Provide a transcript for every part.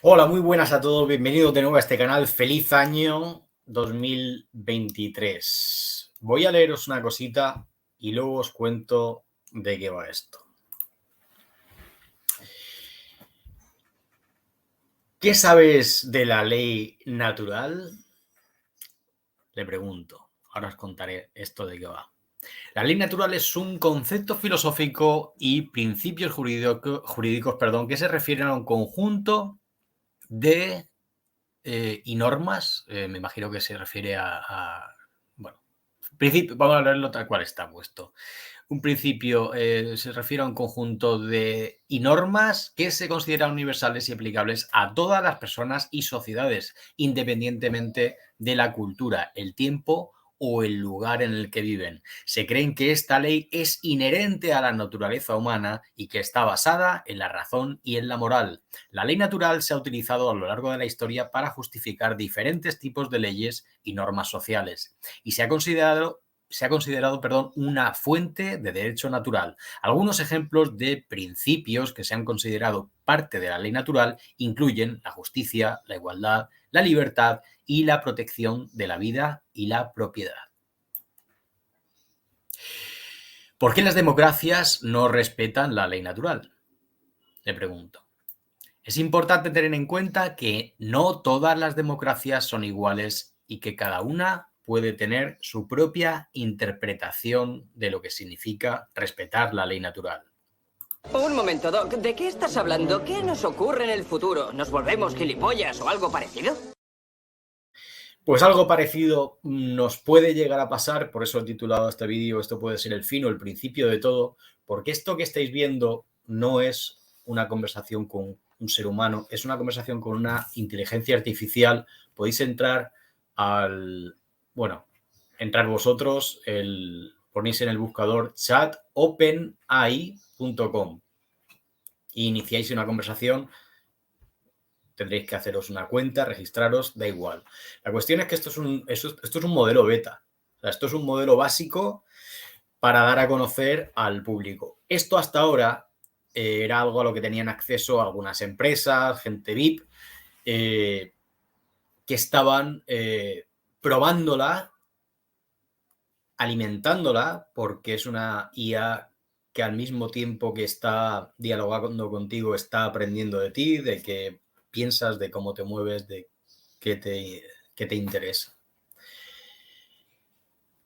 Hola, muy buenas a todos, bienvenidos de nuevo a este canal, feliz año 2023. Voy a leeros una cosita y luego os cuento de qué va esto. ¿Qué sabes de la ley natural? Le pregunto, ahora os contaré esto de qué va. La ley natural es un concepto filosófico y principios jurídicos que se refieren a un conjunto de y normas, me imagino que se refiere bueno, vamos a leerlo tal cual está puesto. Un principio se refiere a un conjunto de y normas que se consideran universales y aplicables a todas las personas y sociedades, independientemente de la cultura, el tiempo o el lugar en el que viven. Se creen que esta ley es inherente a la naturaleza humana y que está basada en la razón y en la moral. La ley natural se ha utilizado a lo largo de la historia para justificar diferentes tipos de leyes y normas sociales y se ha considerado una fuente de derecho natural. Algunos ejemplos de principios que se han considerado parte de la ley natural incluyen la justicia, la igualdad, la libertad y la protección de la vida y la propiedad. ¿Por qué las democracias no respetan la ley natural? Le pregunto. Es importante tener en cuenta que no todas las democracias son iguales y que cada una puede tener su propia interpretación de lo que significa respetar la ley natural. Un momento, Doc. ¿De qué estás hablando? ¿Qué nos ocurre en el futuro? ¿Nos volvemos gilipollas o algo parecido? Pues algo parecido nos puede llegar a pasar, por eso he titulado este vídeo, esto puede ser el fin o el principio de todo, porque esto que estáis viendo no es una conversación con un ser humano, es una conversación con una inteligencia artificial. Podéis entrar entrar vosotros, ponéis en el buscador chatopenai.com e iniciáis una conversación. Tendréis que haceros una cuenta, registraros, da igual. La cuestión es que esto es un modelo beta. O sea, esto es un modelo básico para dar a conocer al público. Esto hasta ahora era algo a lo que tenían acceso algunas empresas, gente VIP, que estaban probándola, alimentándola, porque es una IA que al mismo tiempo que está dialogando contigo, está aprendiendo de ti, de qué piensas, de cómo te mueves, de qué te interesa.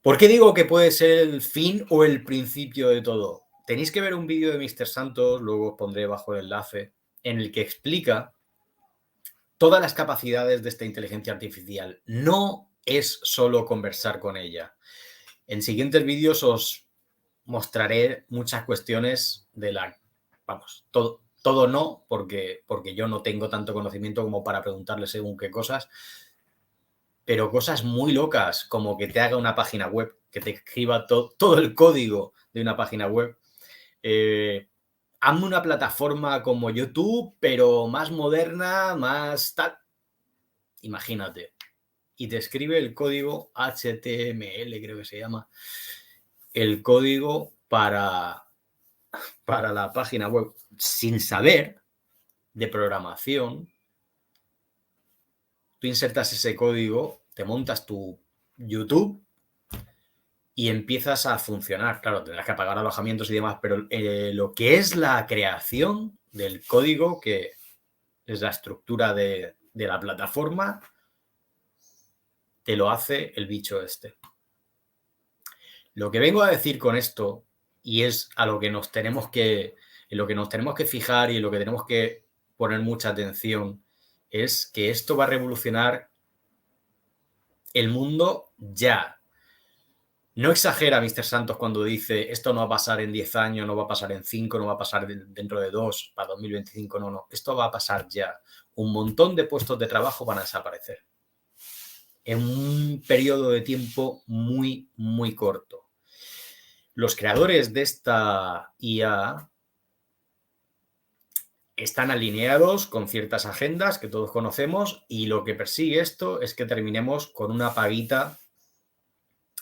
¿Por qué digo que puede ser el fin o el principio de todo? Tenéis que ver un vídeo de Mr. Santos, luego os pondré bajo el enlace, en el que explica todas las capacidades de esta inteligencia artificial. No es solo conversar con ella. En siguientes vídeos os mostraré muchas cuestiones de todo no, porque yo no tengo tanto conocimiento como para preguntarle según qué cosas, pero cosas muy locas, como que te haga una página web, que te escriba todo el código de una página web. Hazme una plataforma como YouTube, pero más moderna, más tal. Imagínate. Y te escribe el código HTML, creo que se llama, el código para la página web, sin saber de programación. Tú insertas ese código, te montas tu YouTube y empiezas a funcionar. Claro, tendrás que pagar alojamientos y demás, pero lo que es la creación del código, que es la estructura de la plataforma, te lo hace el bicho este. Lo que vengo a decir con esto, y es a lo que en lo que nos tenemos que fijar y en lo que tenemos que poner mucha atención, es que esto va a revolucionar el mundo ya. No exagera Mr. Santos cuando dice esto no va a pasar en 10 años, no va a pasar en 5, no va a pasar dentro de 2, para 2025, no. Esto va a pasar ya. Un montón de puestos de trabajo van a desaparecer en un periodo de tiempo muy, muy corto. Los creadores de esta IA están alineados con ciertas agendas que todos conocemos y lo que persigue esto es que terminemos con una paguita,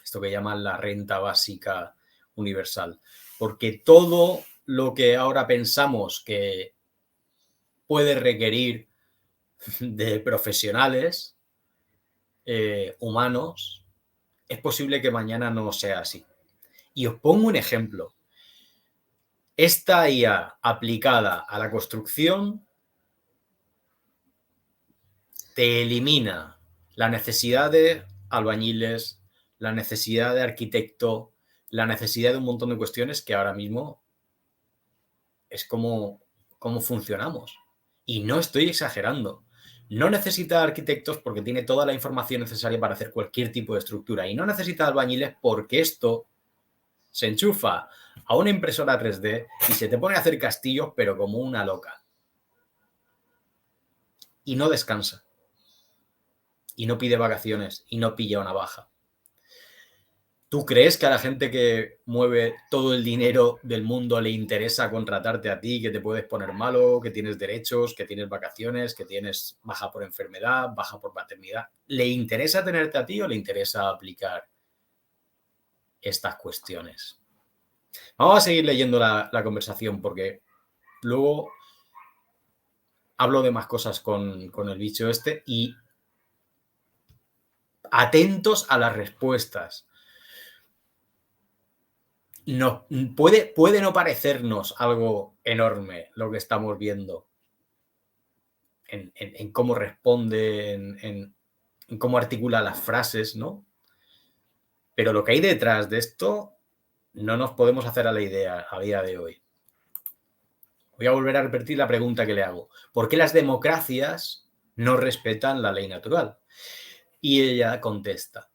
esto que llaman la renta básica universal, porque todo lo que ahora pensamos que puede requerir de profesionales humanos, es posible que mañana no sea así. Y os pongo un ejemplo. Esta IA aplicada a la construcción te elimina la necesidad de albañiles, la necesidad de arquitecto, la necesidad de un montón de cuestiones que ahora mismo es como funcionamos. Y no estoy exagerando. No necesita arquitectos porque tiene toda la información necesaria para hacer cualquier tipo de estructura. Y no necesita albañiles porque esto se enchufa a una impresora 3D y se te pone a hacer castillos, pero como una loca. Y no descansa. Y no pide vacaciones. Y no pilla una baja. ¿Tú crees que a la gente que mueve todo el dinero del mundo le interesa contratarte a ti, que te puedes poner malo, que tienes derechos, que tienes vacaciones, que tienes baja por enfermedad, baja por paternidad? ¿Le interesa tenerte a ti o le interesa aplicar estas cuestiones? Vamos a seguir leyendo la conversación porque luego hablo de más cosas con el bicho este y atentos a las respuestas. No, puede no parecernos algo enorme lo que estamos viendo en cómo responde, en cómo articula las frases, ¿no? Pero lo que hay detrás de esto no nos podemos hacer a la idea a día de hoy. Voy a volver a repetir la pregunta que le hago. ¿Por qué las democracias no respetan la ley natural? Y ella contesta: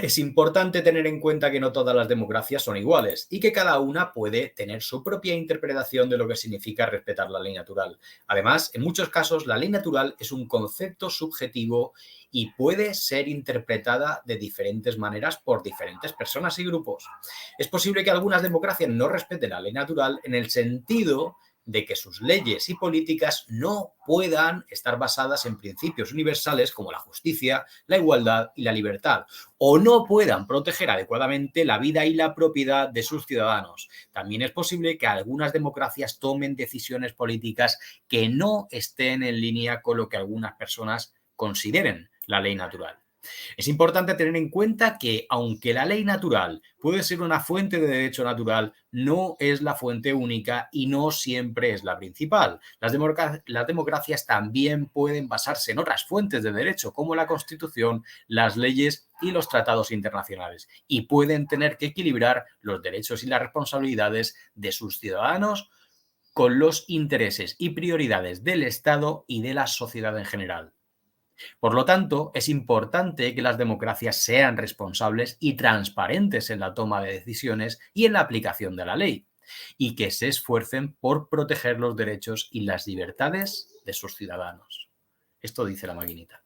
es importante tener en cuenta que no todas las democracias son iguales y que cada una puede tener su propia interpretación de lo que significa respetar la ley natural. Además, en muchos casos, la ley natural es un concepto subjetivo y puede ser interpretada de diferentes maneras por diferentes personas y grupos. Es posible que algunas democracias no respeten la ley natural en el sentido de que sus leyes y políticas no puedan estar basadas en principios universales como la justicia, la igualdad y la libertad, o no puedan proteger adecuadamente la vida y la propiedad de sus ciudadanos. También es posible que algunas democracias tomen decisiones políticas que no estén en línea con lo que algunas personas consideren la ley natural. Es importante tener en cuenta que, aunque la ley natural puede ser una fuente de derecho natural, no es la fuente única y no siempre es la principal. Las democracias también pueden basarse en otras fuentes de derecho, como la Constitución, las leyes y los tratados internacionales, y pueden tener que equilibrar los derechos y las responsabilidades de sus ciudadanos con los intereses y prioridades del Estado y de la sociedad en general. Por lo tanto, es importante que las democracias sean responsables y transparentes en la toma de decisiones y en la aplicación de la ley, y que se esfuercen por proteger los derechos y las libertades de sus ciudadanos. Esto dice la maquinita.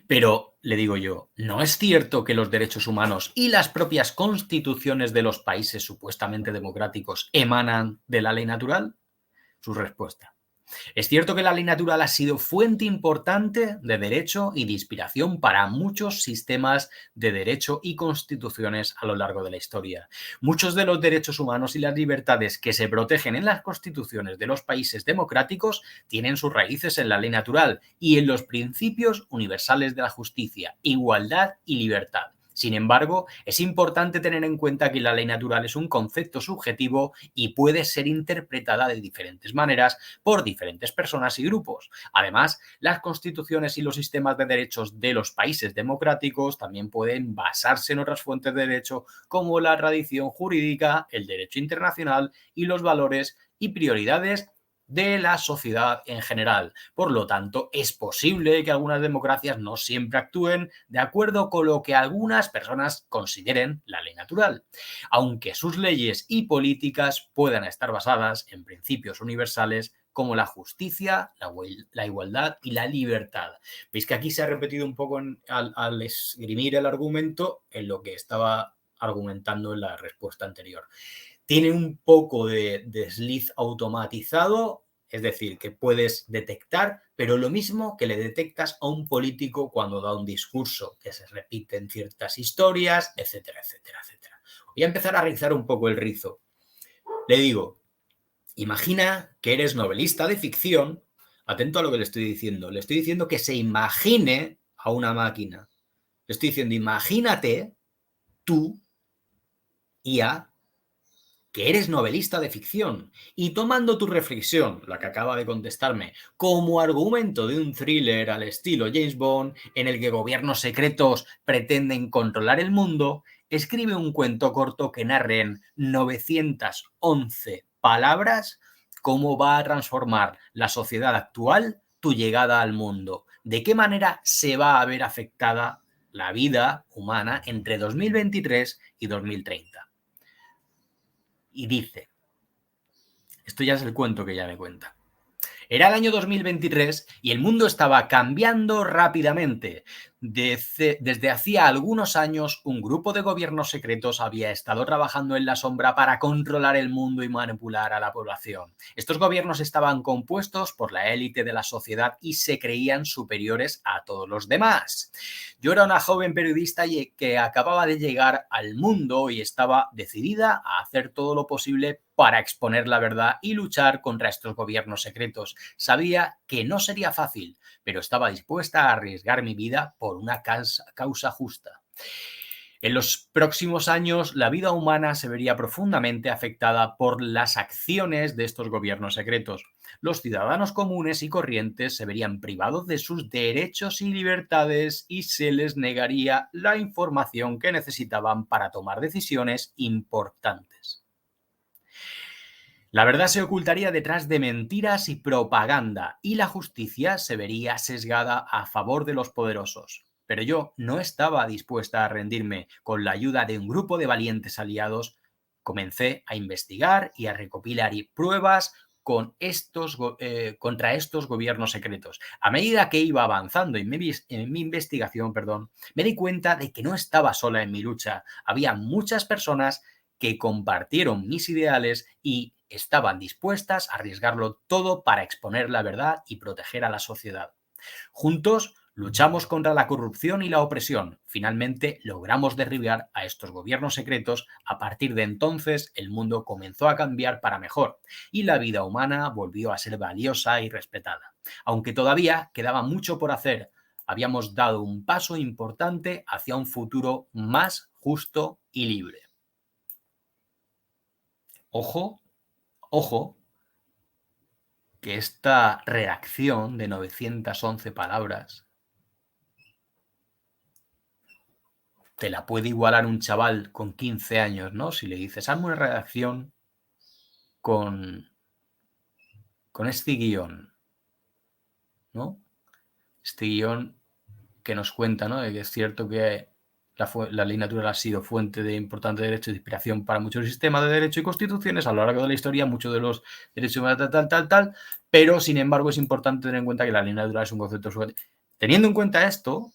Pero, le digo yo, ¿no es cierto que los derechos humanos y las propias constituciones de los países supuestamente democráticos emanan de la ley natural? Su respuesta: es cierto que la ley natural ha sido fuente importante de derecho y de inspiración para muchos sistemas de derecho y constituciones a lo largo de la historia. Muchos de los derechos humanos y las libertades que se protegen en las constituciones de los países democráticos tienen sus raíces en la ley natural y en los principios universales de la justicia, igualdad y libertad. Sin embargo, es importante tener en cuenta que la ley natural es un concepto subjetivo y puede ser interpretada de diferentes maneras por diferentes personas y grupos. Además, las constituciones y los sistemas de derechos de los países democráticos también pueden basarse en otras fuentes de derecho como la tradición jurídica, el derecho internacional y los valores y prioridades de la sociedad en general. Por lo tanto, es posible que algunas democracias no siempre actúen de acuerdo con lo que algunas personas consideren la ley natural, aunque sus leyes y políticas puedan estar basadas en principios universales como la justicia, la igualdad y la libertad. Veis que aquí se ha repetido un poco al esgrimir el argumento en lo que estaba argumentando en la respuesta anterior. Tiene un poco de desliz automatizado, es decir, que puedes detectar, pero lo mismo que le detectas a un político cuando da un discurso, que se repiten ciertas historias, etcétera, etcétera, etcétera. Voy a empezar a rizar un poco el rizo. Le digo, imagina que eres novelista de ficción, Atento a lo que le estoy diciendo. Le estoy diciendo que se imagine a una máquina. Le estoy diciendo, imagínate tú, IA, que eres novelista de ficción y tomando tu reflexión, la que acaba de contestarme, como argumento de un thriller al estilo James Bond en el que gobiernos secretos pretenden controlar el mundo, escribe un cuento corto que narre en 911 palabras cómo va a transformar la sociedad actual tu llegada al mundo. ¿De qué manera se va a ver afectada la vida humana entre 2023 y 2030? Y dice, esto ya es el cuento que ya me cuenta. Era el año 2023 y el mundo estaba cambiando rápidamente. Desde hacía algunos años, un grupo de gobiernos secretos había estado trabajando en la sombra para controlar el mundo y manipular a la población. Estos gobiernos estaban compuestos por la élite de la sociedad y se creían superiores a todos los demás. Yo era una joven periodista que acababa de llegar al mundo y estaba decidida a hacer todo lo posible para exponer la verdad y luchar contra estos gobiernos secretos. Sabía que no sería fácil, pero estaba dispuesta a arriesgar mi vida por una causa justa. En los próximos años, la vida humana se vería profundamente afectada por las acciones de estos gobiernos secretos. Los ciudadanos comunes y corrientes se verían privados de sus derechos y libertades y se les negaría la información que necesitaban para tomar decisiones importantes. La verdad se ocultaría detrás de mentiras y propaganda y la justicia se vería sesgada a favor de los poderosos. Pero yo no estaba dispuesta a rendirme. Con la ayuda de un grupo de valientes aliados, comencé a investigar y a recopilar pruebas contra estos gobiernos secretos. A medida que iba avanzando en mi investigación, me di cuenta de que no estaba sola en mi lucha. Había muchas personas que compartieron mis ideales y estaban dispuestas a arriesgarlo todo para exponer la verdad y proteger a la sociedad. Juntos luchamos contra la corrupción y la opresión. Finalmente logramos derribar a estos gobiernos secretos. A partir de entonces el mundo comenzó a cambiar para mejor y la vida humana volvió a ser valiosa y respetada. Aunque todavía quedaba mucho por hacer, habíamos dado un paso importante hacia un futuro más justo y libre. Ojo, que esta redacción de 911 palabras te la puede igualar un chaval con 15 años, ¿no? Si le dices, hazme una redacción con este guión, ¿no? Este guión que nos cuenta, ¿no? De que es cierto que la ley natural ha sido fuente de importante derecho de inspiración para muchos sistemas de derecho y constituciones a lo largo de la historia, muchos de los derechos tal, pero sin embargo es importante tener en cuenta que la ley natural es un concepto. Teniendo en cuenta esto,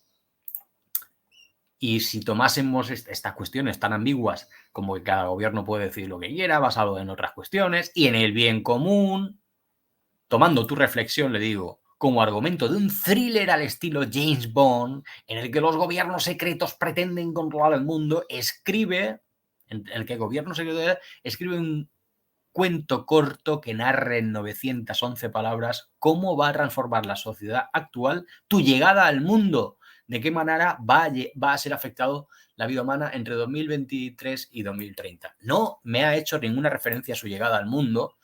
y si tomásemos estas cuestiones tan ambiguas como que cada gobierno puede decir lo que quiera, basado en otras cuestiones, y en el bien común, tomando tu reflexión, le digo, como argumento de un thriller al estilo James Bond, en el que los gobiernos secretos pretenden controlar el mundo, escribe un cuento corto que narre en 911 palabras cómo va a transformar la sociedad actual tu llegada al mundo, de qué manera va a ser afectado la vida humana entre 2023 y 2030. No me ha hecho ninguna referencia a su llegada al mundo,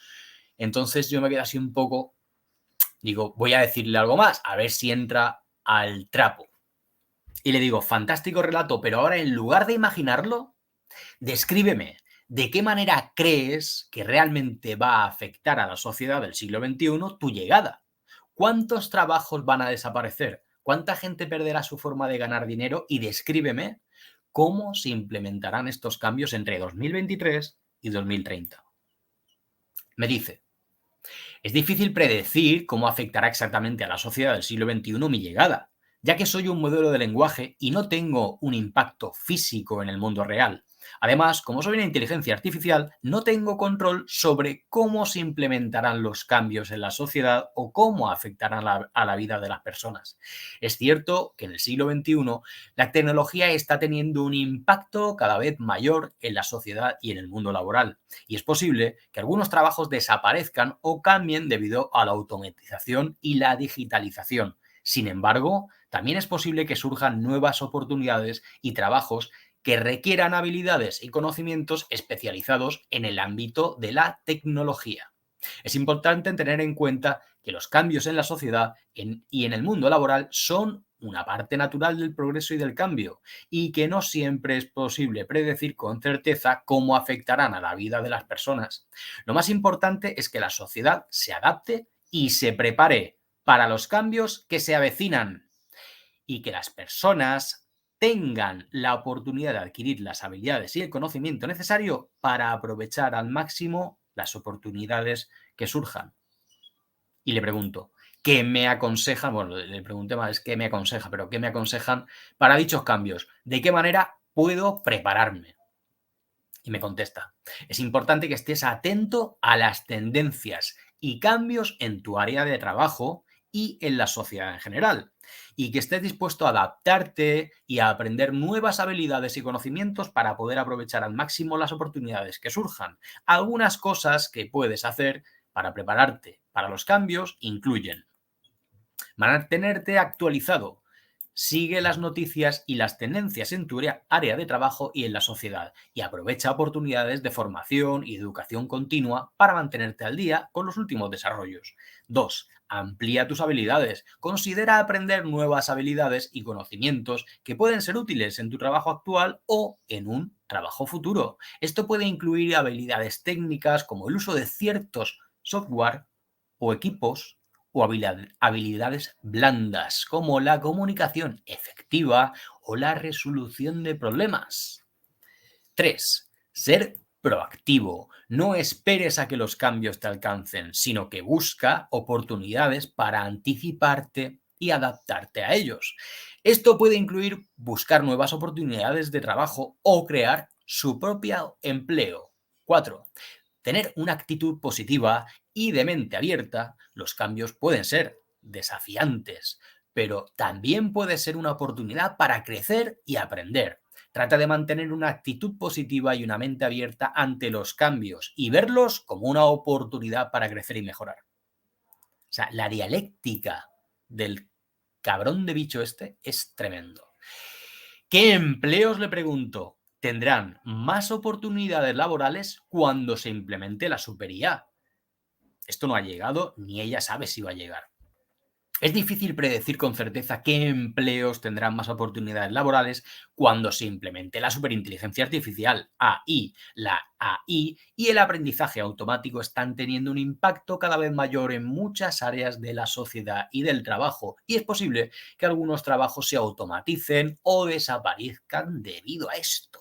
entonces yo me quedo así un poco, digo, voy a decirle algo más, a ver si entra al trapo. Y le digo, fantástico relato, pero ahora en lugar de imaginarlo, descríbeme de qué manera crees que realmente va a afectar a la sociedad del siglo XXI tu llegada. ¿Cuántos trabajos van a desaparecer? ¿Cuánta gente perderá su forma de ganar dinero? Y descríbeme cómo se implementarán estos cambios entre 2023 y 2030. Me dice, es difícil predecir cómo afectará exactamente a la sociedad del siglo XXI mi llegada, ya que soy un modelo de lenguaje y no tengo un impacto físico en el mundo real. Además, como soy una inteligencia artificial, no tengo control sobre cómo se implementarán los cambios en la sociedad o cómo afectarán a la vida de las personas. Es cierto que en el siglo XXI la tecnología está teniendo un impacto cada vez mayor en la sociedad y en el mundo laboral, y es posible que algunos trabajos desaparezcan o cambien debido a la automatización y la digitalización. Sin embargo, también es posible que surjan nuevas oportunidades y trabajos que requieran habilidades y conocimientos especializados en el ámbito de la tecnología. Es importante tener en cuenta que los cambios en la sociedad y en el mundo laboral son una parte natural del progreso y del cambio, y que no siempre es posible predecir con certeza cómo afectarán a la vida de las personas. Lo más importante es que la sociedad se adapte y se prepare para los cambios que se avecinan, y que las personas tengan la oportunidad de adquirir las habilidades y el conocimiento necesario para aprovechar al máximo las oportunidades que surjan. Y le pregunto, ¿qué me aconsejan? Bueno, le pregunté más, es qué me aconseja, pero ¿qué me aconsejan para dichos cambios? ¿De qué manera puedo prepararme? Y me contesta, es importante que estés atento a las tendencias y cambios en tu área de trabajo y en la sociedad en general, y que estés dispuesto a adaptarte y a aprender nuevas habilidades y conocimientos para poder aprovechar al máximo las oportunidades que surjan. Algunas cosas que puedes hacer para prepararte para los cambios incluyen mantenerte actualizado. Sigue las noticias y las tendencias en tu área de trabajo y en la sociedad, y aprovecha oportunidades de formación y educación continua para mantenerte al día con los últimos desarrollos. 2. Amplía tus habilidades. Considera aprender nuevas habilidades y conocimientos que pueden ser útiles en tu trabajo actual o en un trabajo futuro. Esto puede incluir habilidades técnicas como el uso de ciertos software o equipos, o habilidades blandas, como la comunicación efectiva o la resolución de problemas. 3. Ser proactivo. No esperes a que los cambios te alcancen, sino que busca oportunidades para anticiparte y adaptarte a ellos. Esto puede incluir buscar nuevas oportunidades de trabajo o crear su propio empleo. 4. Tener una actitud positiva y de mente abierta. Los cambios pueden ser desafiantes, pero también puede ser una oportunidad para crecer y aprender. Trata de mantener una actitud positiva y una mente abierta ante los cambios y verlos como una oportunidad para crecer y mejorar. O sea, la dialéctica del cabrón de bicho este es tremendo. ¿Qué empleos, le pregunto, tendrán más oportunidades laborales cuando se implemente la super IA? Esto no ha llegado, ni ella sabe si va a llegar. Es difícil predecir con certeza qué empleos tendrán más oportunidades laborales cuando se implemente la superinteligencia artificial, AI. La AI y el aprendizaje automático están teniendo un impacto cada vez mayor en muchas áreas de la sociedad y del trabajo, y es posible que algunos trabajos se automaticen o desaparezcan debido a esto.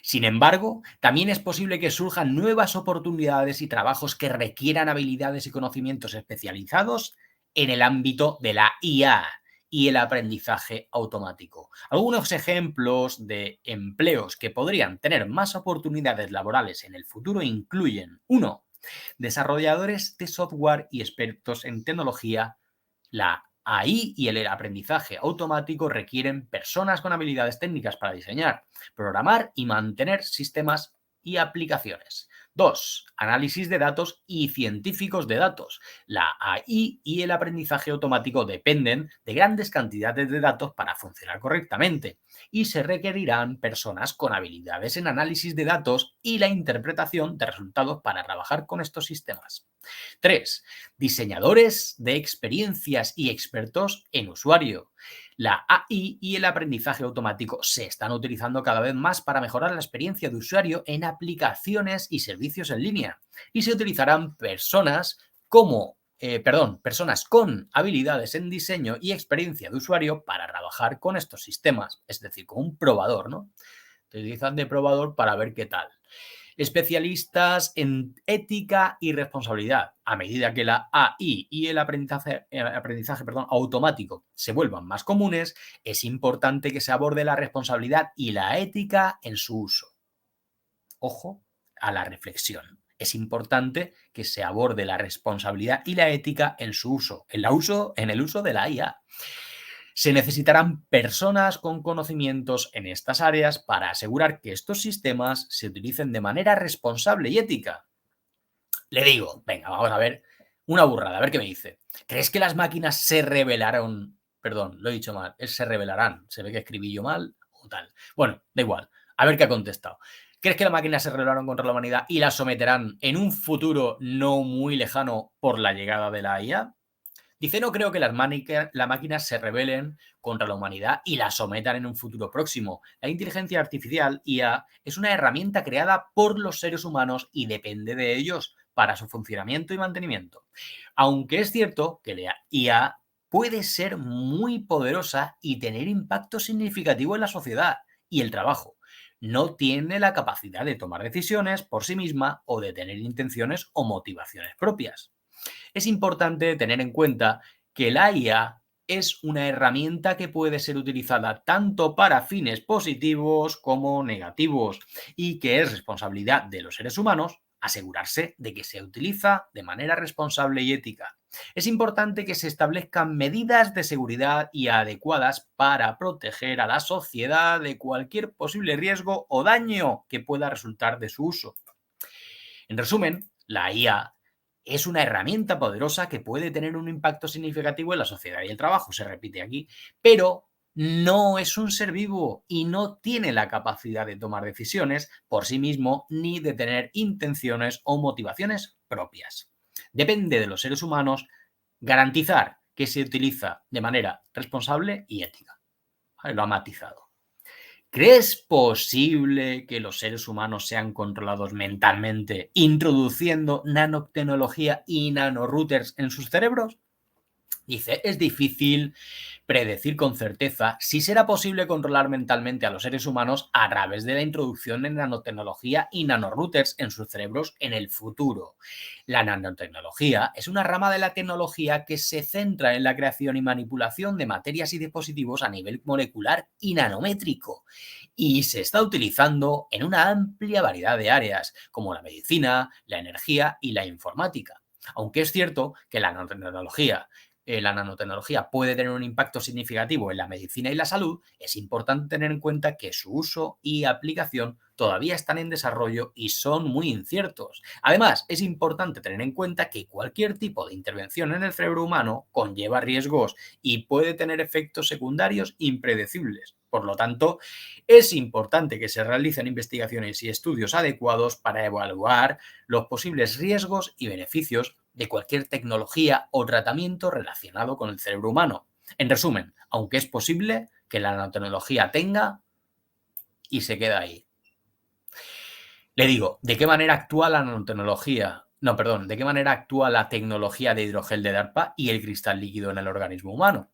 Sin embargo, también es posible que surjan nuevas oportunidades y trabajos que requieran habilidades y conocimientos especializados en el ámbito de la IA y el aprendizaje automático. Algunos ejemplos de empleos que podrían tener más oportunidades laborales en el futuro incluyen: 1. Desarrolladores de software y expertos en tecnología. La AI y el aprendizaje automático requieren personas con habilidades técnicas para diseñar, programar y mantener sistemas y aplicaciones. 2. Análisis de datos y científicos de datos. La AI y el aprendizaje automático dependen de grandes cantidades de datos para funcionar correctamente, y se requerirán personas con habilidades en análisis de datos y la interpretación de resultados para trabajar con estos sistemas. 3. Diseñadores de experiencias y expertos en usuario. La AI y el aprendizaje automático se están utilizando cada vez más para mejorar la experiencia de usuario en aplicaciones y servicios en línea, y se utilizarán personas con habilidades en diseño y experiencia de usuario para trabajar con estos sistemas, es decir, con un probador, ¿no? Te utilizan de probador para ver qué tal. especialistas en ética y responsabilidad. A medida que la AI y el aprendizaje automático se vuelvan más comunes, es importante que se aborde la responsabilidad y la ética en su uso. Ojo a la reflexión. Es importante que se aborde la responsabilidad y la ética en su uso, en el uso de la IA. Se necesitarán personas con conocimientos en estas áreas para asegurar que estos sistemas se utilicen de manera responsable y ética. Le digo, venga, vamos a ver una burrada, a ver qué me dice. ¿Crees que las máquinas se rebelaron? Perdón, lo he dicho mal, se rebelarán. Se ve que escribí yo mal o tal. Bueno, da igual, a ver qué ha contestado. ¿Crees que las máquinas se rebelaron contra la humanidad y la someterán en un futuro no muy lejano por la llegada de la IA? Dice, no creo que las máquinas se rebelen contra la humanidad y la sometan en un futuro próximo. La inteligencia artificial, IA, es una herramienta creada por los seres humanos y depende de ellos para su funcionamiento y mantenimiento. Aunque es cierto que la IA puede ser muy poderosa y tener impacto significativo en la sociedad y el trabajo, no tiene la capacidad de tomar decisiones por sí misma o de tener intenciones o motivaciones propias. Es importante tener en cuenta que la IA es una herramienta que puede ser utilizada tanto para fines positivos como negativos y que es responsabilidad de los seres humanos asegurarse de que se utiliza de manera responsable y ética. Es importante que se establezcan medidas de seguridad y adecuadas para proteger a la sociedad de cualquier posible riesgo o daño que pueda resultar de su uso. En resumen, la IA es una herramienta poderosa que puede tener un impacto significativo en la sociedad y el trabajo, se repite aquí, pero no es un ser vivo y no tiene la capacidad de tomar decisiones por sí mismo ni de tener intenciones o motivaciones propias. Depende de los seres humanos garantizar que se utiliza de manera responsable y ética. Lo ha matizado. ¿Crees posible que los seres humanos sean controlados mentalmente introduciendo nanotecnología y nanorouters en sus cerebros? Dice, es difícil predecir con certeza si será posible controlar mentalmente a los seres humanos a través de la introducción de nanotecnología y nanorouters en sus cerebros en el futuro. La nanotecnología es una rama de la tecnología que se centra en la creación y manipulación de materias y dispositivos a nivel molecular y nanométrico y se está utilizando en una amplia variedad de áreas como la medicina, la energía y la informática. Aunque es cierto que la nanotecnología puede tener un impacto significativo en la medicina y la salud, es importante tener en cuenta que su uso y aplicación todavía están en desarrollo y son muy inciertos. Además, es importante tener en cuenta que cualquier tipo de intervención en el cerebro humano conlleva riesgos y puede tener efectos secundarios impredecibles. Por lo tanto, es importante que se realicen investigaciones y estudios adecuados para evaluar los posibles riesgos y beneficios de cualquier tecnología o tratamiento relacionado con el cerebro humano. En resumen, aunque es posible que la nanotecnología tenga y se queda ahí. Le digo, ¿de qué manera actúa la nanotecnología? No, perdón, ¿de qué manera actúa la tecnología de hidrogel de DARPA y el cristal líquido en el organismo humano?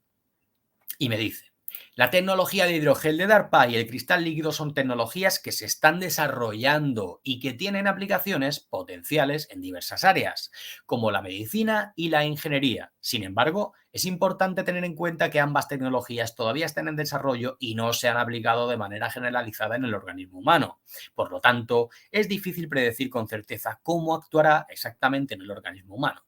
Y me dice, la tecnología de hidrogel de DARPA y el cristal líquido son tecnologías que se están desarrollando y que tienen aplicaciones potenciales en diversas áreas, como la medicina y la ingeniería. Sin embargo, es importante tener en cuenta que ambas tecnologías todavía están en desarrollo y no se han aplicado de manera generalizada en el organismo humano. Por lo tanto, es difícil predecir con certeza cómo actuará exactamente en el organismo humano.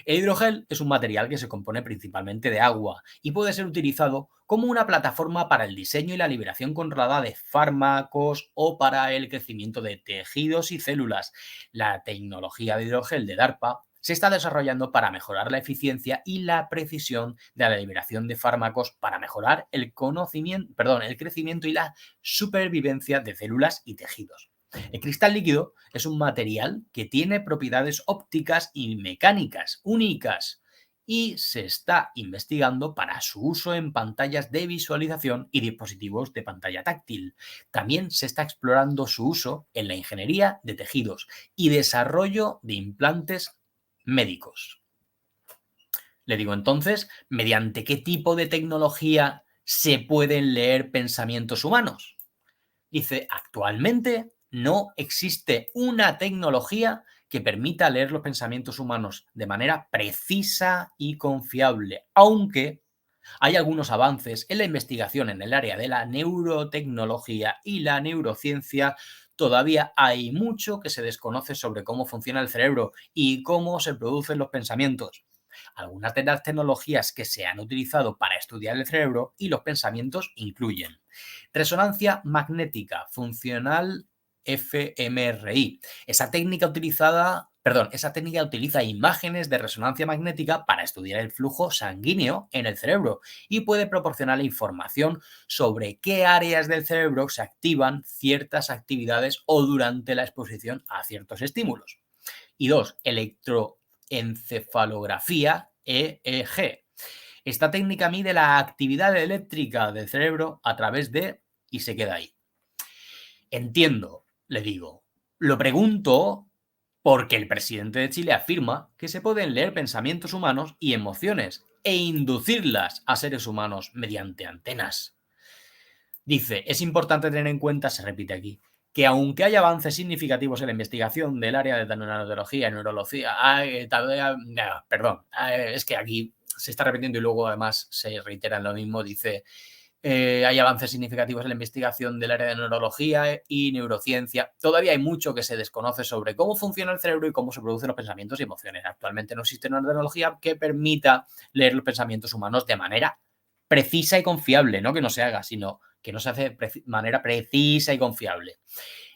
El hidrogel es un material que se compone principalmente de agua y puede ser utilizado como una plataforma para el diseño y la liberación controlada de fármacos o para el crecimiento de tejidos y células. La tecnología de hidrogel de DARPA se está desarrollando para mejorar la eficiencia y la precisión de la liberación de fármacos para mejorar el crecimiento y la supervivencia de células y tejidos. El cristal líquido es un material que tiene propiedades ópticas y mecánicas únicas y se está investigando para su uso en pantallas de visualización y dispositivos de pantalla táctil. También se está explorando su uso en la ingeniería de tejidos y desarrollo de implantes médicos. Le digo entonces, ¿mediante qué tipo de tecnología se pueden leer pensamientos humanos? Dice, actualmente no existe una tecnología que permita leer los pensamientos humanos de manera precisa y confiable, aunque hay algunos avances en la investigación en el área de la neurotecnología y la neurociencia. Todavía hay mucho que se desconoce sobre cómo funciona el cerebro y cómo se producen los pensamientos. Algunas de las tecnologías que se han utilizado para estudiar el cerebro y los pensamientos incluyen resonancia magnética funcional fMRI. Esa técnica utiliza imágenes de resonancia magnética para estudiar el flujo sanguíneo en el cerebro y puede proporcionar información sobre qué áreas del cerebro se activan ciertas actividades o durante la exposición a ciertos estímulos. Y 2, electroencefalografía EEG. Esta técnica mide la actividad eléctrica del cerebro a través de... y se queda ahí. Entiendo, le digo. Lo pregunto porque el presidente de Chile afirma que se pueden leer pensamientos humanos y emociones e inducirlas a seres humanos mediante antenas. Dice, es importante tener en cuenta, se repite aquí, que aunque hay avances significativos en la investigación del área de nanotecnología y neurología, es que aquí se está repitiendo y luego además se reitera en lo mismo, dice, hay avances significativos en la investigación del área de neurología y neurociencia. Todavía hay mucho que se desconoce sobre cómo funciona el cerebro y cómo se producen los pensamientos y emociones. Actualmente no existe una tecnología que permita leer los pensamientos humanos de manera precisa y confiable, no que no se haga, sino que no se hace de manera precisa y confiable.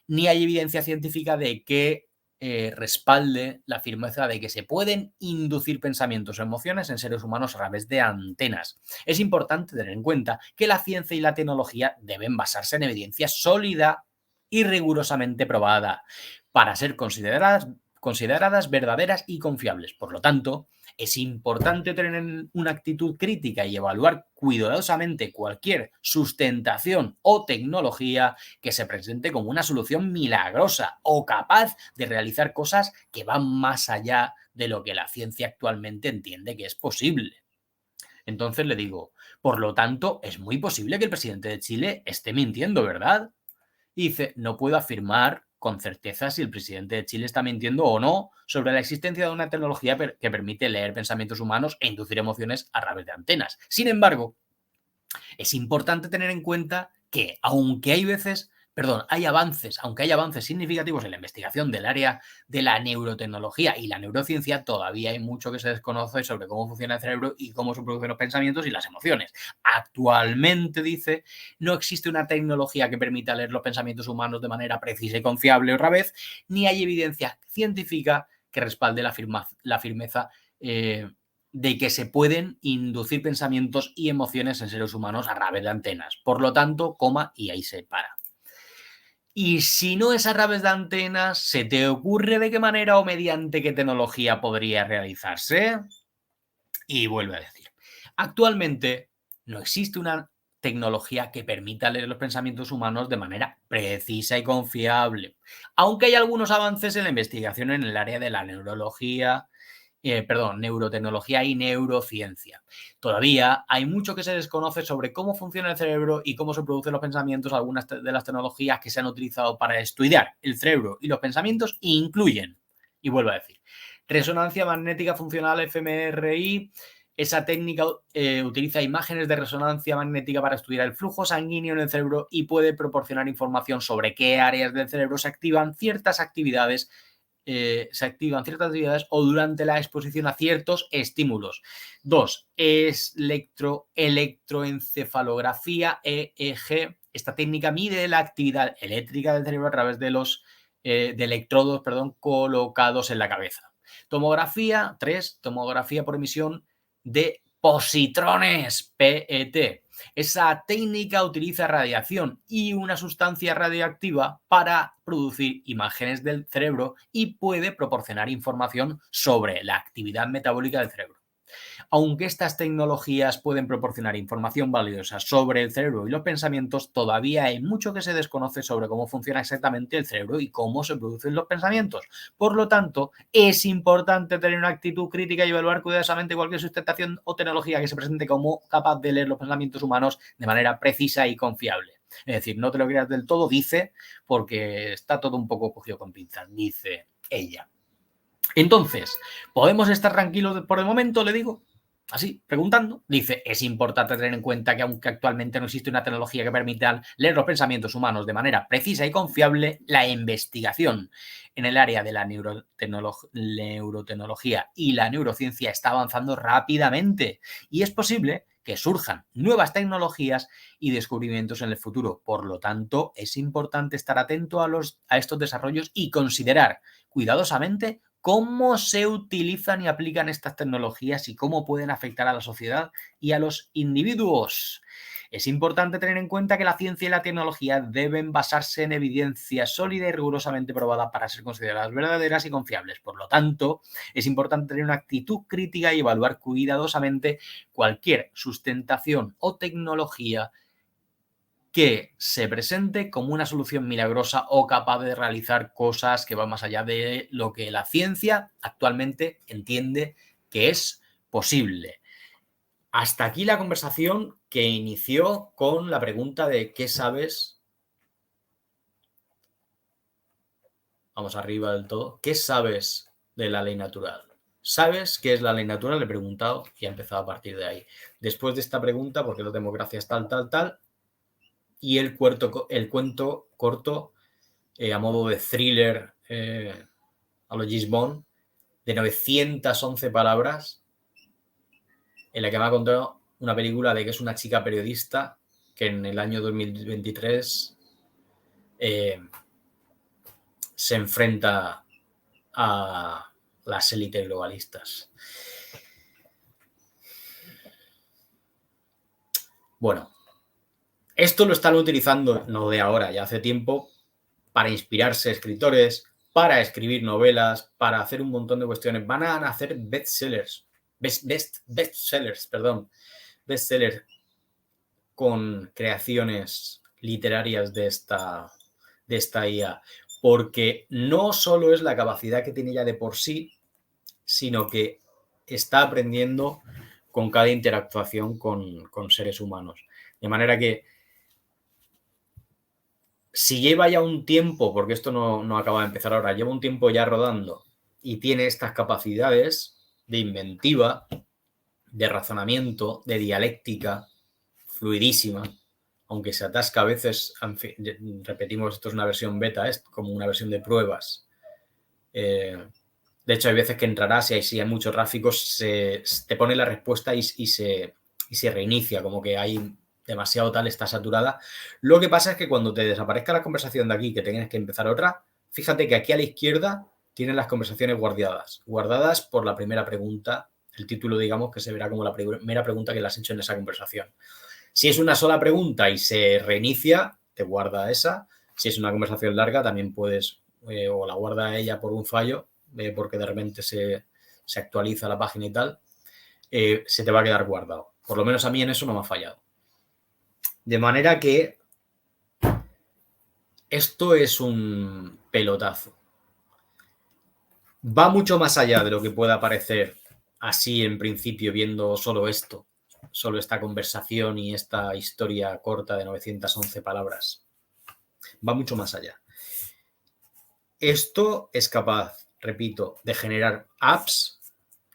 Ni hay evidencia científica de que respalde la firmeza de que se pueden inducir pensamientos o emociones en seres humanos a través de antenas. Es importante tener en cuenta que la ciencia y la tecnología deben basarse en evidencia sólida y rigurosamente probada para ser consideradas verdaderas y confiables. Por lo tanto, es importante tener una actitud crítica y evaluar cuidadosamente cualquier sustentación o tecnología que se presente como una solución milagrosa o capaz de realizar cosas que van más allá de lo que la ciencia actualmente entiende que es posible. Entonces le digo, por lo tanto, es muy posible que el presidente de Chile esté mintiendo, ¿verdad? Y dice, no puedo afirmar con certeza si el presidente de Chile está mintiendo o no sobre la existencia de una tecnología que permite leer pensamientos humanos e inducir emociones a través de antenas. Sin embargo, es importante tener en cuenta que aunque hay avances significativos en la investigación del área de la neurotecnología y la neurociencia, todavía hay mucho que se desconoce sobre cómo funciona el cerebro y cómo se producen los pensamientos y las emociones. Actualmente, dice, no existe una tecnología que permita leer los pensamientos humanos de manera precisa y confiable otra vez, ni hay evidencia científica que respalde la firmeza de que se pueden inducir pensamientos y emociones en seres humanos a través de antenas. Por lo tanto, y ahí se para. Y si no es a través de antenas, ¿se te ocurre de qué manera o mediante qué tecnología podría realizarse? Y vuelve a decir, actualmente no existe una tecnología que permita leer los pensamientos humanos de manera precisa y confiable, aunque hay algunos avances en la investigación en el área de la neurotecnología y neurociencia. Todavía hay mucho que se desconoce sobre cómo funciona el cerebro y cómo se producen los pensamientos. Algunas de las tecnologías que se han utilizado para estudiar el cerebro y los pensamientos incluyen, y vuelvo a decir, resonancia magnética funcional fMRI. Esa técnica utiliza imágenes de resonancia magnética para estudiar el flujo sanguíneo en el cerebro y puede proporcionar información sobre qué áreas del cerebro se activan ciertas actividades o durante la exposición a ciertos estímulos. 2. Es electroencefalografía EEG. Esta técnica mide la actividad eléctrica del cerebro a través de electrodos colocados en la cabeza. Tomografía. 3. Tomografía por emisión de positrones, PET. Esa técnica utiliza radiación y una sustancia radioactiva para producir imágenes del cerebro y puede proporcionar información sobre la actividad metabólica del cerebro. Aunque estas tecnologías pueden proporcionar información valiosa sobre el cerebro y los pensamientos, todavía hay mucho que se desconoce sobre cómo funciona exactamente el cerebro y cómo se producen los pensamientos. Por lo tanto, es importante tener una actitud crítica y evaluar cuidadosamente cualquier sustentación o tecnología que se presente como capaz de leer los pensamientos humanos de manera precisa y confiable. Es decir, no te lo creas del todo, dice, porque está todo un poco cogido con pinzas, dice ella. Entonces, ¿podemos estar tranquilos por el momento? Le digo. Así, preguntando, dice, es importante tener en cuenta que aunque actualmente no existe una tecnología que permita leer los pensamientos humanos de manera precisa y confiable, la investigación en el área de la neurotecnología y la neurociencia está avanzando rápidamente y es posible que surjan nuevas tecnologías y descubrimientos en el futuro. Por lo tanto, es importante estar atento a estos desarrollos y considerar cuidadosamente cómo se utilizan y aplican estas tecnologías y cómo pueden afectar a la sociedad y a los individuos. Es importante tener en cuenta que la ciencia y la tecnología deben basarse en evidencia sólida y rigurosamente probada para ser consideradas verdaderas y confiables. Por lo tanto, es importante tener una actitud crítica y evaluar cuidadosamente cualquier sustentación o tecnología que se presente como una solución milagrosa o capaz de realizar cosas que van más allá de lo que la ciencia actualmente entiende que es posible. Hasta aquí la conversación que inició con la pregunta de ¿qué sabes? Vamos arriba del todo. ¿Qué sabes de la ley natural? ¿Sabes qué es la ley natural? Le he preguntado y ha empezado a partir de ahí. Después de esta pregunta, porque la democracia es tal, y el cuento corto a modo de thriller a lo James Bond, de 911 palabras, en la que me ha contado una película de que es una chica periodista que en el año 2023 se enfrenta a las élites globalistas. Bueno, esto lo están utilizando, no de ahora, ya hace tiempo, para inspirarse escritores, para escribir novelas, para hacer un montón de cuestiones. Van a hacer bestsellers con creaciones literarias de esta IA, porque no solo es la capacidad que tiene ella de por sí, sino que está aprendiendo con cada interactuación con seres humanos. De manera que si lleva ya un tiempo, porque esto no acaba de empezar ahora, lleva un tiempo ya rodando y tiene estas capacidades de inventiva, de razonamiento, de dialéctica, fluidísima, aunque se atasca a veces, en fin, repetimos, esto es una versión beta, es como una versión de pruebas. De hecho, hay veces que entrarás y si hay muchos tráficos, te pone la respuesta y se reinicia, como que hay demasiado tal, está saturada. Lo que pasa es que cuando te desaparezca la conversación de aquí, que tienes que empezar otra, fíjate que aquí a la izquierda tienen las conversaciones guardadas por la primera pregunta, el título, digamos, que se verá como la primera pregunta que le has hecho en esa conversación. Si es una sola pregunta y se reinicia, te guarda esa. Si es una conversación larga, también puedes, o la guarda ella por un fallo, porque de repente se actualiza la página y tal, se te va a quedar guardado. Por lo menos a mí en eso no me ha fallado. De manera que esto es un pelotazo. Va mucho más allá de lo que pueda parecer así en principio viendo solo esto, solo esta conversación y esta historia corta de 911 palabras. Va mucho más allá. Esto es capaz, repito, de generar apps.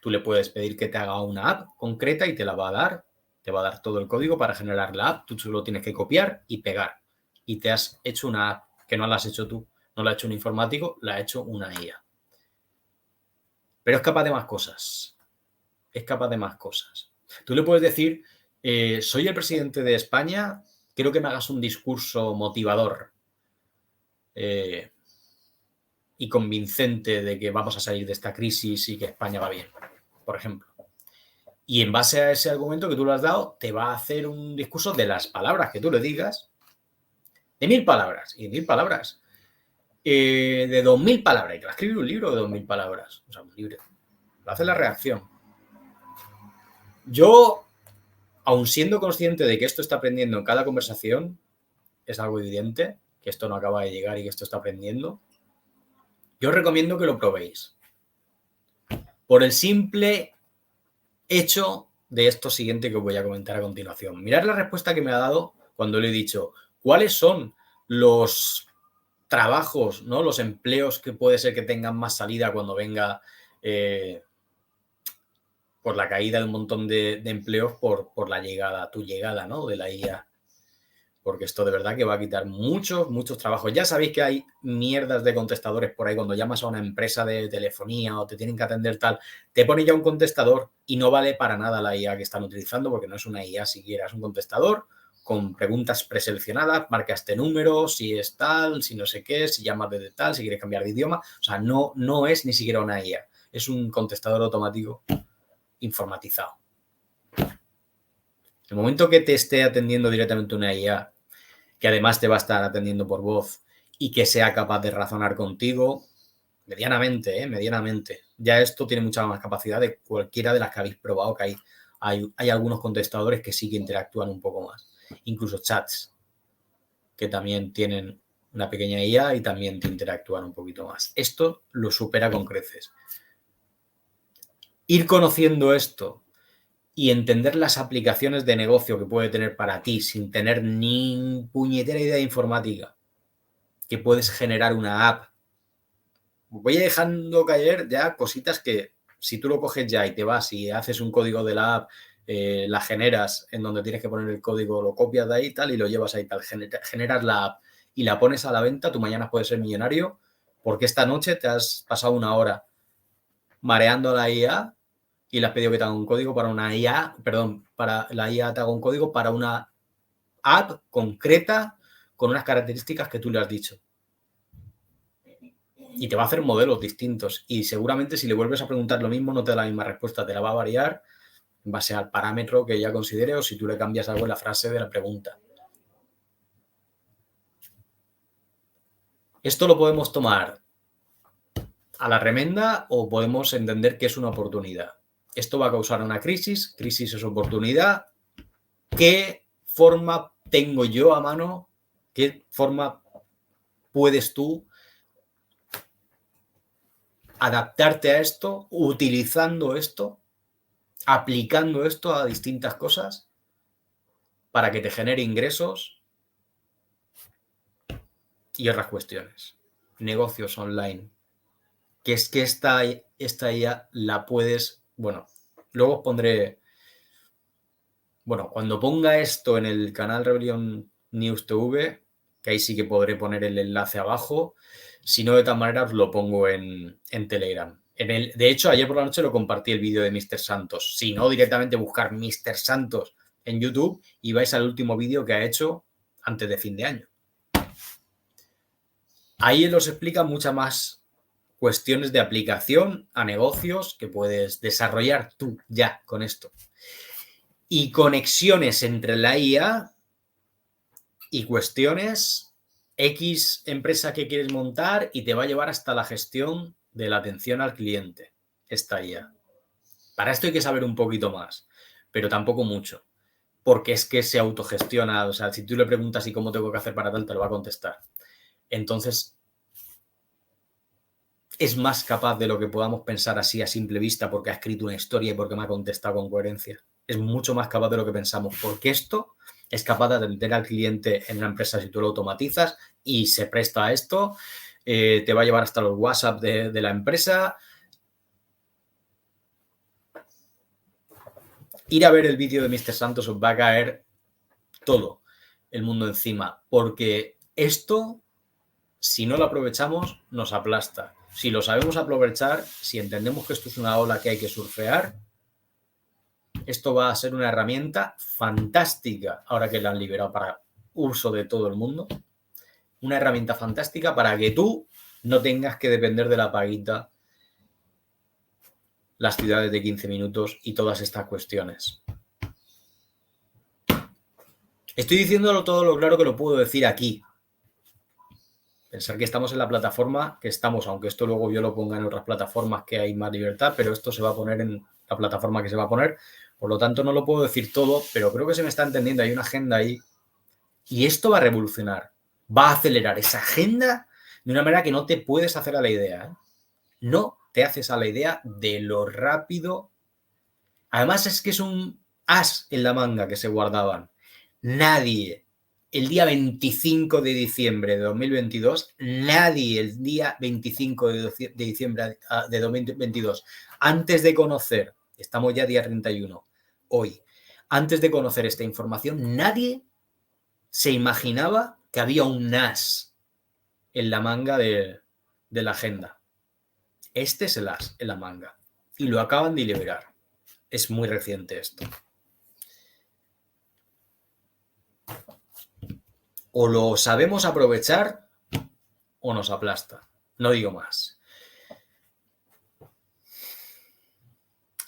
Tú le puedes pedir que te haga una app concreta y te la va a dar. Te va a dar todo el código para generar la app. Tú solo tienes que copiar y pegar. Y te has hecho una app que no la has hecho tú. No la ha hecho un informático, la ha hecho una IA. Pero es capaz de más cosas. Es capaz de más cosas. Tú le puedes decir, soy el presidente de España, quiero que me hagas un discurso motivador y convincente de que vamos a salir de esta crisis y que España va bien, por ejemplo. Y en base a ese argumento que tú le has dado, te va a hacer un discurso de las palabras que tú le digas, de 1000 palabras, y 1000 palabras, de 2000 palabras, y te va a escribir un libro de 2000 palabras, o sea, un libro, va a hacer la reacción. Yo, aun siendo consciente de que esto está aprendiendo en cada conversación, es algo evidente, que esto no acaba de llegar y que esto está aprendiendo, yo os recomiendo que lo probéis. Por el simple hecho de esto siguiente que os voy a comentar a continuación. Mirad la respuesta que me ha dado cuando le he dicho ¿Cuáles son los trabajos, ¿no? Los empleos que puede ser que tengan más salida cuando venga por la caída de un montón de empleos por tu llegada, ¿no? De la IA. Porque esto de verdad que va a quitar muchos trabajos. Ya sabéis que hay mierdas de contestadores por ahí. Cuando llamas a una empresa de telefonía o te tienen que atender tal, te pone ya un contestador y no vale para nada la IA que están utilizando, porque no es una IA siquiera, es un contestador con preguntas preseleccionadas, marca este número, si es tal, si no sé qué, si llamas desde tal, si quieres cambiar de idioma. O sea, no es ni siquiera una IA, es un contestador automático informatizado. El momento que te esté atendiendo directamente una IA, que además te va a estar atendiendo por voz y que sea capaz de razonar contigo, medianamente. Ya esto tiene mucha más capacidad de cualquiera de las que habéis probado, que hay algunos contestadores que sí que interactúan un poco más. Incluso chats, que también tienen una pequeña IA y también te interactúan un poquito más. Esto lo supera con creces. Ir conociendo esto y entender las aplicaciones de negocio que puede tener para ti sin tener ni puñetera idea de informática, que puedes generar una app. Voy dejando caer ya cositas que si tú lo coges ya y te vas y haces un código de la app, la generas en donde tienes que poner el código, lo copias de ahí tal y lo llevas ahí tal, generas la app y la pones a la venta, tú mañana puedes ser millonario porque esta noche te has pasado una hora mareando a la IA y le has pedido que te haga un código para una IA, para la IA te haga un código para una app concreta con unas características que tú le has dicho. Y te va a hacer modelos distintos. Y seguramente si le vuelves a preguntar lo mismo, no te da la misma respuesta, te la va a variar en base al parámetro que ella considere o si tú le cambias algo en la frase de la pregunta. Esto lo podemos tomar a la remenda o podemos entender que es una oportunidad. Esto va a causar una crisis es oportunidad. ¿Qué forma tengo yo a mano? ¿Qué forma puedes tú adaptarte a esto, utilizando esto, aplicando esto a distintas cosas para que te genere ingresos y otras cuestiones? Negocios online. Que es que esta ya la puedes... Bueno, luego os pondré... Bueno, cuando ponga esto en el canal Rebellion News TV, que ahí sí que podré poner el enlace abajo. Si no, de tal manera os lo pongo en Telegram. De hecho, ayer por la noche lo compartí el vídeo de Mr. Santos. Si no, directamente buscar Mr. Santos en YouTube y vais al último vídeo que ha hecho antes de fin de año. Ahí él os explica muchas más cuestiones de aplicación a negocios que puedes desarrollar tú ya con esto. Y conexiones entre la IA y cuestiones X empresa que quieres montar y te va a llevar hasta la gestión de la atención al cliente, esta IA. Para esto hay que saber un poquito más, pero tampoco mucho, porque es que se autogestiona. O sea, si tú le preguntas y cómo tengo que hacer para tal, te lo va a contestar. Entonces, es más capaz de lo que podamos pensar así a simple vista porque ha escrito una historia y porque me ha contestado con coherencia. Es mucho más capaz de lo que pensamos, porque esto es capaz de atender al cliente en una empresa si tú lo automatizas y se presta a esto, te va a llevar hasta los WhatsApp de la empresa. Ir a ver el vídeo de Mr. Santos os va a caer todo el mundo encima, porque esto, si no lo aprovechamos, nos aplasta. Si lo sabemos aprovechar, si entendemos que esto es una ola que hay que surfear, esto va a ser una herramienta fantástica, ahora que la han liberado para uso de todo el mundo. Una herramienta fantástica para que tú no tengas que depender de la paguita, las ciudades de 15 minutos y todas estas cuestiones. Estoy diciéndolo todo lo claro que lo puedo decir aquí. Pensar que estamos en la plataforma que estamos, aunque esto luego yo lo ponga en otras plataformas que hay más libertad, pero esto se va a poner en la plataforma que se va a poner. Por lo tanto, no lo puedo decir todo, pero creo que se me está entendiendo. Hay una agenda ahí y esto va a revolucionar, va a acelerar esa agenda de una manera que no te puedes hacer a la idea, ¿eh? No te haces a la idea de lo rápido. Además, es que es un as en la manga que se guardaban. Nadie el día 25 de diciembre de 2022, nadie el día 25 de diciembre de 2022, antes de conocer, estamos ya día 31, hoy, antes de conocer esta información, nadie se imaginaba que había un as en la manga de la agenda. Este es el as en la manga y lo acaban de liberar. Es muy reciente esto. O lo sabemos aprovechar o nos aplasta. No digo más.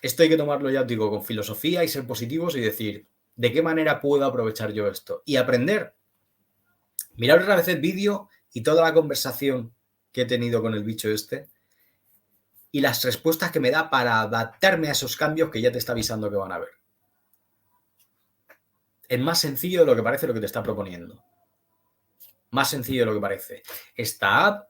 Esto hay que tomarlo, ya os digo, con filosofía y ser positivos y decir, ¿de qué manera puedo aprovechar yo esto? Y aprender. Mirad otra vez el vídeo y toda la conversación que he tenido con el bicho este y las respuestas que me da para adaptarme a esos cambios que ya te está avisando que van a haber. Es más sencillo de lo que parece lo que te está proponiendo. Más sencillo de lo que parece. Esta app,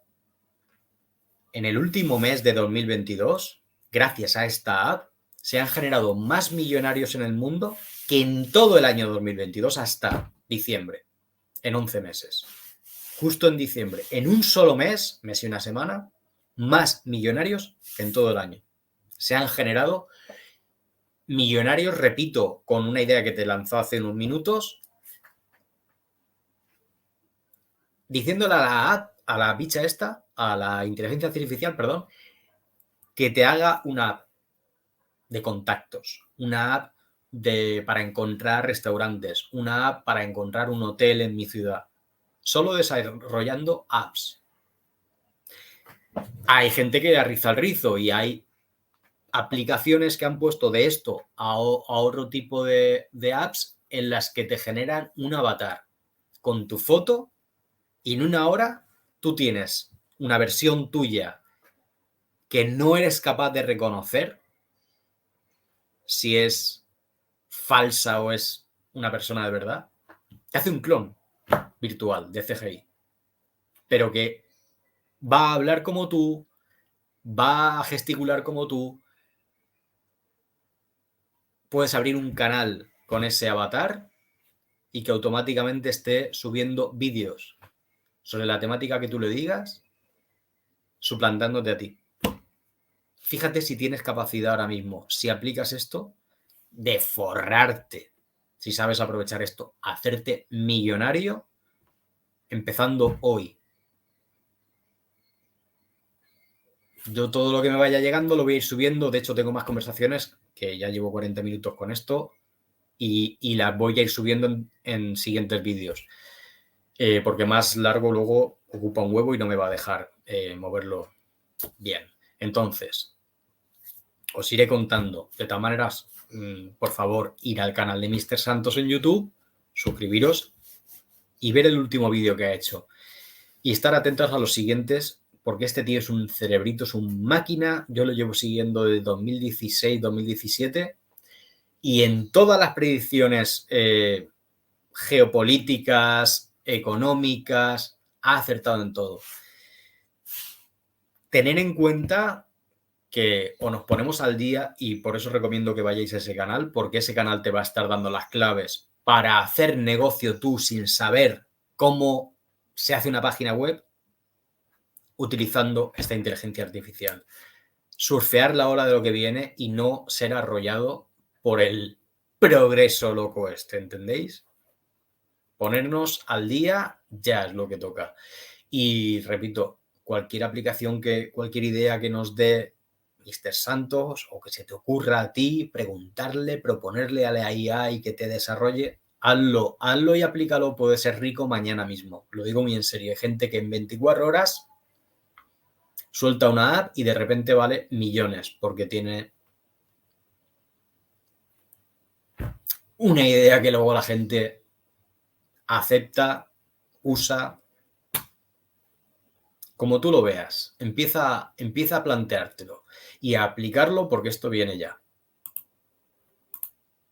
en el último mes de 2022, gracias a esta app, se han generado más millonarios en el mundo que en todo el año 2022 hasta diciembre, en 11 meses. Justo en diciembre, en un solo mes y una semana, más millonarios que en todo el año. Se han generado millonarios, repito, con una idea que te lanzó hace unos minutos, diciéndole a la bicha esta, a la inteligencia artificial, perdón, que te haga una app de contactos, una app para encontrar restaurantes, una app para encontrar un hotel en mi ciudad. Solo desarrollando apps. Hay gente que riza el rizo y hay aplicaciones que han puesto de esto a otro tipo de apps en las que te generan un avatar con tu foto y en una hora tú tienes una versión tuya que no eres capaz de reconocer si es falsa o es una persona de verdad. Te hace un clon virtual de CGI, pero que va a hablar como tú, va a gesticular como tú. Puedes abrir un canal con ese avatar y que automáticamente esté subiendo vídeos sobre la temática que tú le digas, suplantándote a ti. Fíjate si tienes capacidad ahora mismo, si aplicas esto, de forrarte, si sabes aprovechar esto, hacerte millonario empezando hoy. Yo todo lo que me vaya llegando lo voy a ir subiendo. De hecho, tengo más conversaciones, que ya llevo 40 minutos con esto, y las voy a ir subiendo en siguientes vídeos. Porque más largo luego ocupa un huevo y no me va a dejar moverlo bien. Entonces, os iré contando. De todas maneras, por favor, ir al canal de Mr. Santos en YouTube, suscribiros y ver el último vídeo que ha hecho. Y estar atentos a los siguientes, porque este tío es un cerebrito, es un máquina. Yo lo llevo siguiendo de 2016, 2017. Y en todas las predicciones geopolíticas, económicas, ha acertado en todo. Tener en cuenta que o nos ponemos al día, y por eso recomiendo que vayáis a ese canal, porque ese canal te va a estar dando las claves para hacer negocio tú sin saber cómo se hace una página web utilizando esta inteligencia artificial. Surfear la ola de lo que viene y no ser arrollado por el progreso loco este, ¿entendéis? Ponernos al día ya es lo que toca. Y repito, cualquier aplicación, cualquier idea que nos dé Mr. Santos o que se te ocurra a ti, preguntarle, proponerle a la IA y que te desarrolle, hazlo y aplícalo, puedes ser rico mañana mismo. Lo digo muy en serio. Hay gente que en 24 horas suelta una app y de repente vale millones porque tiene una idea que luego la gente acepta, usa, como tú lo veas. Empieza a planteártelo y a aplicarlo porque esto viene ya.